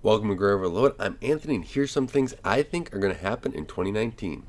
Welcome to Grow Overload. I'm Anthony, and here's some things I think are going to happen in 2019.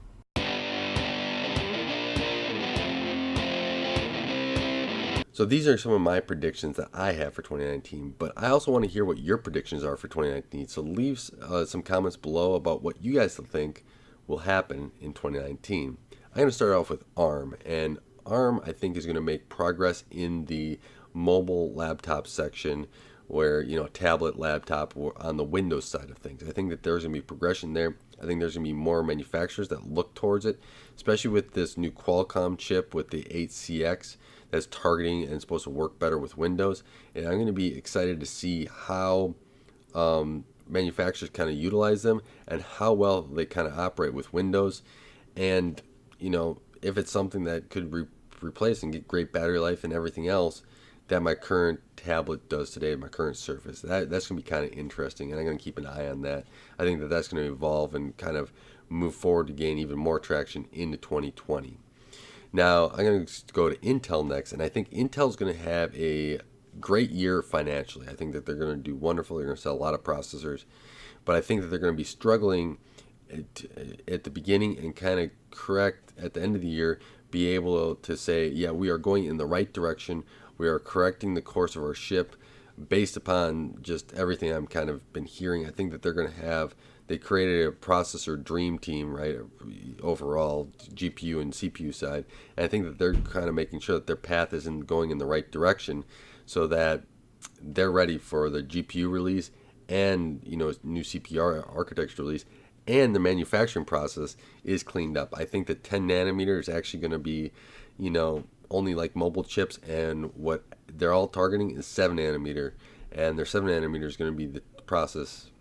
So these are some of my predictions that I have for 2019, but I also want to hear what your predictions are for 2019. So leave some comments below about what you guys think will happen in 2019. I'm going to start off with ARM, and ARM I think is going to make progress in the mobile laptop section where, tablet, laptop, or on the Windows side of things. I think that there's going to be progression there. I think there's going to be more manufacturers that look towards it, especially with this new Qualcomm chip with the 8CX that's targeting and supposed to work better with Windows. And I'm going to be excited to see how manufacturers kind of utilize them and how well they kind of operate with Windows. And, if it's something that could replace and get great battery life and everything else that my current tablet does today, my current Surface. That's going to be kind of interesting, and I'm going to keep an eye on that. I think that that's going to evolve and kind of move forward to gain even more traction into 2020. Now, I'm going to go to Intel next, and I think Intel's going to have a great year financially. I think that they're going to do wonderful. They're going to sell a lot of processors, but I think that they're going to be struggling at the beginning and kind of correct at the end of the year, be able to say, yeah, we are going in the right direction. We are correcting the course of our ship based upon just everything I'm kind of been hearing. I think that they're going to have, they created a processor dream team, right? Overall, GPU and CPU side. And I think that they're kind of making sure that their path is going in the right direction so that they're ready for the GPU release and, new CPU architecture release, and the manufacturing process is cleaned up. I think that 10 nanometer is actually going to be, only like mobile chips, and what they're all targeting is 7 nanometer, and their 7 nanometer is going to be the process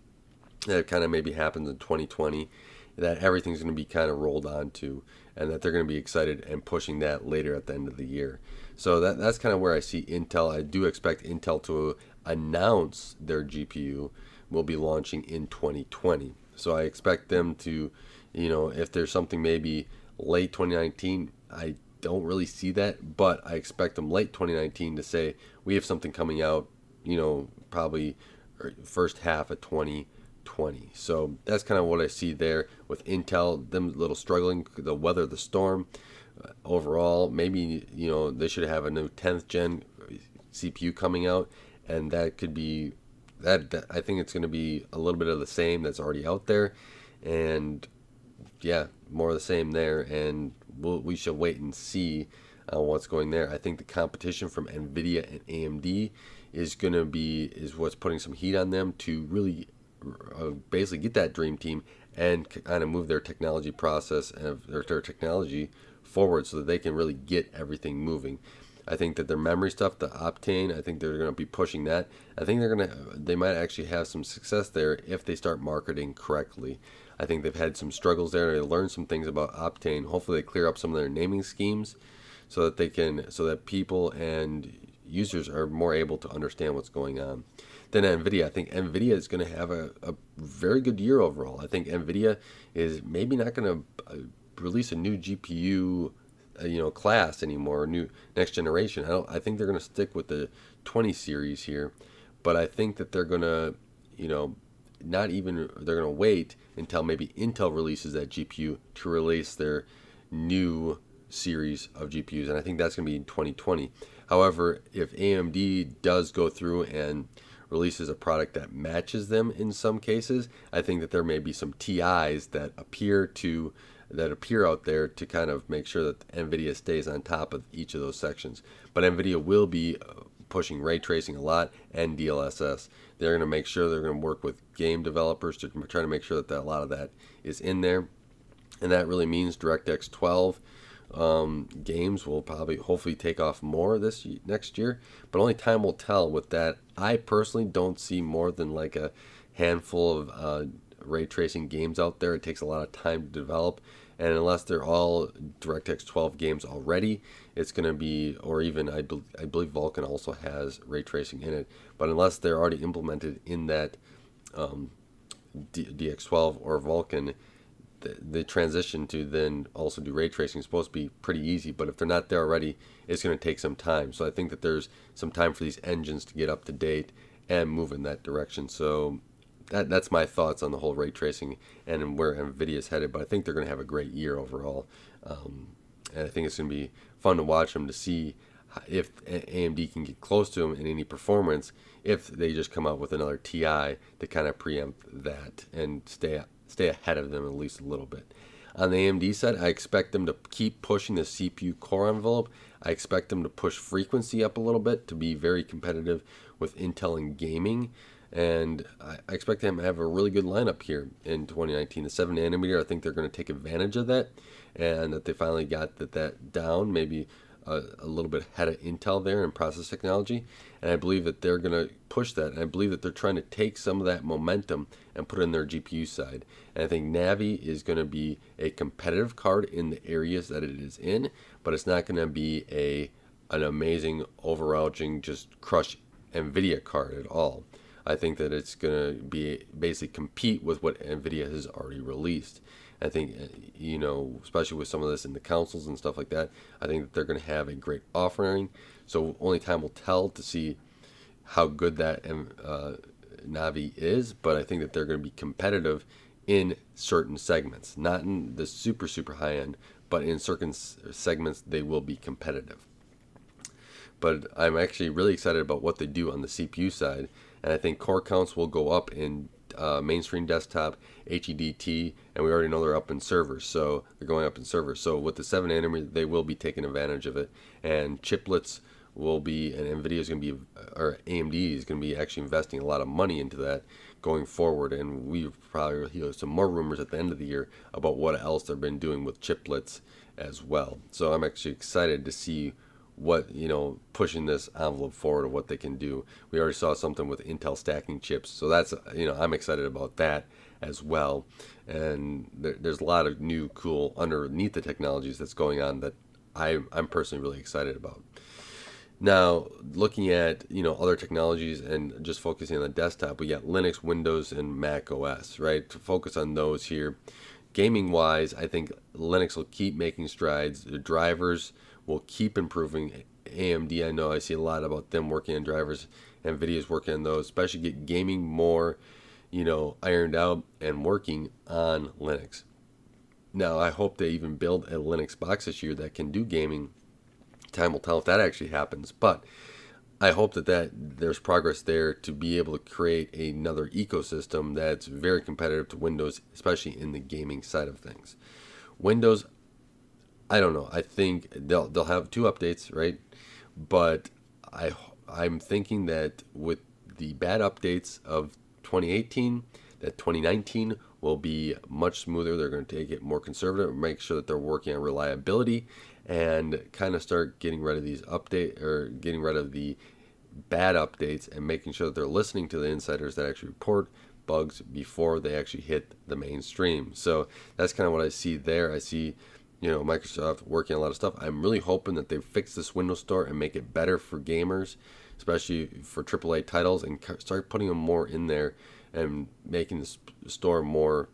that kind of maybe happens in 2020, that everything's going to be kind of rolled onto, and that they're going to be excited and pushing that later at the end of the year. So that's kind of where I see Intel. I do expect Intel to announce their GPU will be launching in 2020. So I expect them to, if there's something maybe late 2019, I don't really see that, but I expect them late 2019 to say we have something coming out, probably first half of 2020. So that's kind of what I see there with Intel. Them a little struggling, they'll weather the storm. Overall, maybe they should have a new 10th gen CPU coming out, and that could be that I think it's going to be a little bit of the same that's already out there, and yeah, more of the same there, and we shall wait and see what's going there. I think the competition from Nvidia and AMD is what's putting some heat on them to really basically get that dream team and kind of move their technology process and their technology forward so that they can really get everything moving. I think that their memory stuff, the Optane, I think they're going to be pushing that. I think they might actually have some success there if they start marketing correctly. I think they've had some struggles there. They learned some things about Optane. Hopefully they clear up some of their naming schemes so that people and users are more able to understand what's going on. Then Nvidia, I think Nvidia is going to have a very good year overall. I think Nvidia is maybe not going to release a new GPU class anymore, new next generation. I think they're going to stick with the 20 series here, but I think that they're going to, they're going to wait until maybe Intel releases that GPU to release their new series of GPUs, and I think that's going to be in 2020. However, if AMD does go through and releases a product that matches them in some cases, I think that there may be some TIs that appear out there to kind of make sure that Nvidia stays on top of each of those sections. But Nvidia will be pushing ray tracing a lot and DLSS. They're going to make sure they're going to work with game developers to try to make sure that a lot of that is in there, and that really means DirectX 12 games will probably hopefully take off more next year, but only time will tell with that. I personally don't see more than like a handful of ray tracing games out there. It takes a lot of time to develop, and unless they're all DirectX 12 games already, it's going to be, or even I believe Vulkan also has ray tracing in it, but unless they're already implemented in that DX12 or Vulkan, the transition to then also do ray tracing is supposed to be pretty easy, but if they're not there already, it's going to take some time. So I think that there's some time for these engines to get up to date and move in that direction. So that's my thoughts on the whole ray tracing and where Nvidia is headed. But I think they're going to have a great year overall, and I think it's going to be fun to watch them to see if AMD can get close to them in any performance. If they just come out with another Ti to kind of preempt that and stay ahead of them at least a little bit. On the AMD side, I expect them to keep pushing the CPU core envelope. I expect them to push frequency up a little bit to be very competitive with Intel and gaming. And I expect them to have a really good lineup here in 2019. The 7 nanometer, I think they're going to take advantage of that, and that they finally got that down, maybe a little bit ahead of Intel there in process technology. And I believe that they're going to push that. And I believe that they're trying to take some of that momentum and put it in their GPU side. And I think Navi is going to be a competitive card in the areas that it is in, but it's not going to be an amazing, overarching, just crush Nvidia card at all. I think that it's going to be basically compete with what Nvidia has already released. I think, especially with some of this in the councils and stuff like that, I think that they're going to have a great offering. So only time will tell to see how good that Navi is, but I think that they're going to be competitive in certain segments, not in the super, super high end, but in certain segments they will be competitive. But I'm actually really excited about what they do on the CPU side, and I think core counts will go up in mainstream desktop, HEDT, and we already know they're up in servers, so they're going up in servers. So with the 7 nanometer, they will be taking advantage of it, and chiplets will be, and Nvidia is going to be, or AMD is going to be actually investing a lot of money into that going forward, and we probably hear some more rumors at the end of the year about what else they've been doing with chiplets as well. So I'm actually excited to see what, pushing this envelope forward of what they can do. We already saw something with Intel stacking chips, so that's, I'm excited about that as well. And there's a lot of new cool underneath the technologies that's going on that I'm personally really excited about. Now, looking at other technologies and just focusing on the desktop, we got Linux, Windows, and Mac OS, right? To focus on those here. Gaming wise, I think Linux will keep making strides. The drivers will keep improving. AMD, I know I see a lot about them working on drivers. Nvidia's working on those, especially get gaming more, ironed out and working on Linux. Now, I hope they even build a Linux box this year that can do gaming. Time will tell if that actually happens, but I hope that there's progress there to be able to create another ecosystem that's very competitive to Windows, especially in the gaming side of things. Windows, I don't know. I think they'll have 2 updates, right? But I'm thinking that with the bad updates of 2018, that 2019 will be much smoother. They're going to take it more conservative, make sure that they're working on reliability, and kind of start getting rid of getting rid of the bad updates and making sure that they're listening to the insiders that actually report bugs before they actually hit the mainstream. So that's kind of what I see there. I see Microsoft working on a lot of stuff. I'm really hoping that they fix this Windows Store and make it better for gamers, especially for AAA titles, and start putting them more in there and making the store more,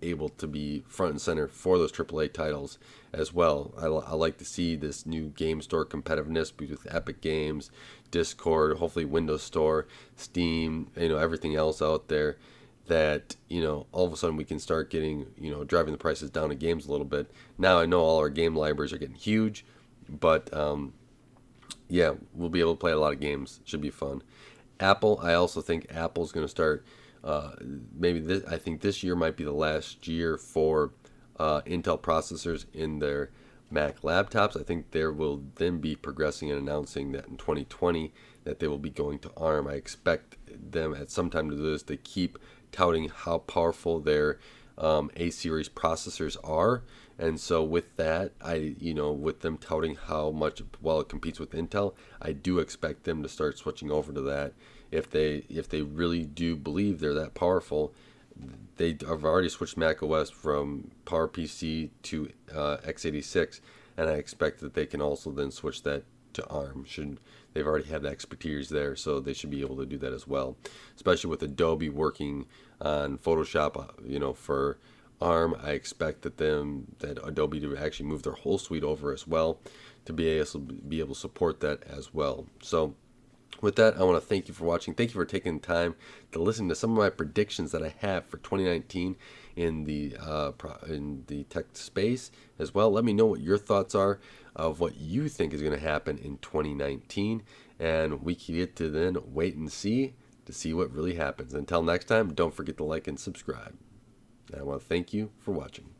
able to be front and center for those AAA titles as well. I like to see this new game store competitiveness with Epic Games, Discord, hopefully Windows Store, Steam, everything else out there, that all of a sudden we can start getting driving the prices down of games a little bit. Now I know all our game libraries are getting huge, but yeah, we'll be able to play a lot of games. Should be fun. Apple, I also think Apple's going to start I think this year might be the last year for Intel processors in their Mac laptops. I think they will then be progressing and announcing that in 2020 that they will be going to ARM. I expect them at some time to do this. They keep touting how powerful their A-series processors are, and so with that, with them touting how much while it competes with Intel, I do expect them to start switching over to that. If they really do believe they're that powerful, they have already switched Mac OS from PowerPC to x86, and I expect that they can also then switch that to ARM. They've already had the expertise there, so they should be able to do that as well. Especially with Adobe working on Photoshop, for ARM, I expect that Adobe to actually move their whole suite over as well to be able to support that as well. So With that, I want to thank you for watching. Thank you for taking the time to listen to some of my predictions that I have for 2019 in the tech space as well. Let me know what your thoughts are of what you think is going to happen in 2019, and we can get to then wait and see to see what really happens. Until next time, don't forget to like and subscribe. And I want to thank you for watching.